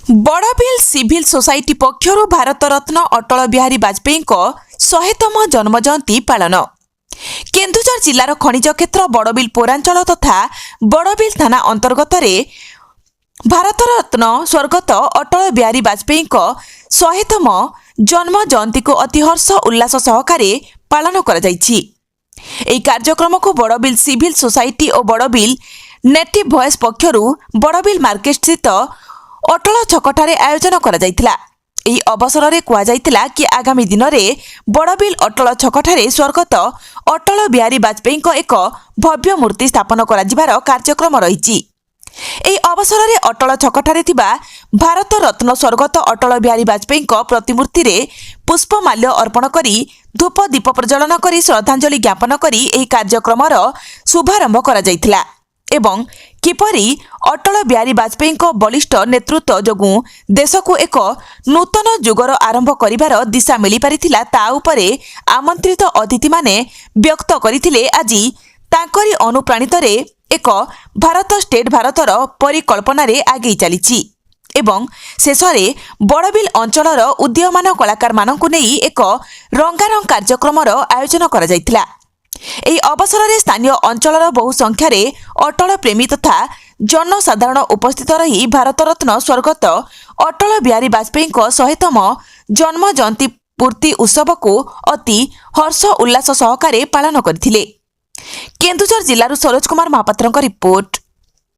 Barbil civil society पक्षरु Bharat Ratna Atal Bihari Vajpayee 100तम जन्मजयंती पालन। केन्दुझर जिलार खनिज क्षेत्र बड़बिल पौरांचल तथा बड़बिल थाना अंतर्गत भारत रत्न स्वर्गत अटल बिहारी वाजपेयी 100तम जन्म जयंती को अति हर्ष उल्लास सहकारे पालन करा जायछि। एही कार्यक्रम को बड़बिल सिविल सोसाइटी और बड़बिल नेटिव वॉइस पक्षरु बड़बिल मार्केट स्थित अटल छकठारे आयोजन करा जायतिला। एही अवसर में कहुला कि आगामी दिन में बड़बिल अटल छकठारे स्वर्गत अटल बिहारी वाजपेयी एक भव्य मूर्ति स्थापन करा जिबार कार्यक्रम रही। एही अवसर में अटल छकठारे थिबा भारत रत्न स्वर्गत अटल बिहारी वाजपेयी प्रतिमूर्ति रे पुष्पमाल्य अर्पण करी धूप दीप प्रज्वलन करी श्रद्धांजलि ज्ञापन करी एही कार्यक्रमर शुभारंभ करा जायतिला एवं किपरि अटल बिहारी वाजपेयी बलिष्ठ नेतृत्व जोगु देश को एक नूतन जुगर आरंभ करिवार दिशा मिली पारिथिला ता उपरे आमंत्रित अतिथि माने व्यक्त करथिले। आज तांकरी अनुप्राणित रे एक भारत स्टेट भारतर परिकल्पना रे आगे चलीछि एवं शेष रे बड़बिल अंचलर उदीयमान कलाकार मानकु नेई एक रंगारंग कार्यक्रमर आयोजन करा जायतिला। एही अवसर में स्थानीय अंचलर बहु संख्यार अटल प्रेमी तथा जनसाधारण उपस्थित रही भारत रत्न स्वर्गत अटल बिहारी वाजपेयी 100तम जन्म जयंती पूर्ति उत्सव को अति हर्ष उल्लास सहकारे पालन करथिले। केन्दुझर जिल्लारू सरोज कुमार महापात्रଙ୍କ रिपोर्ट।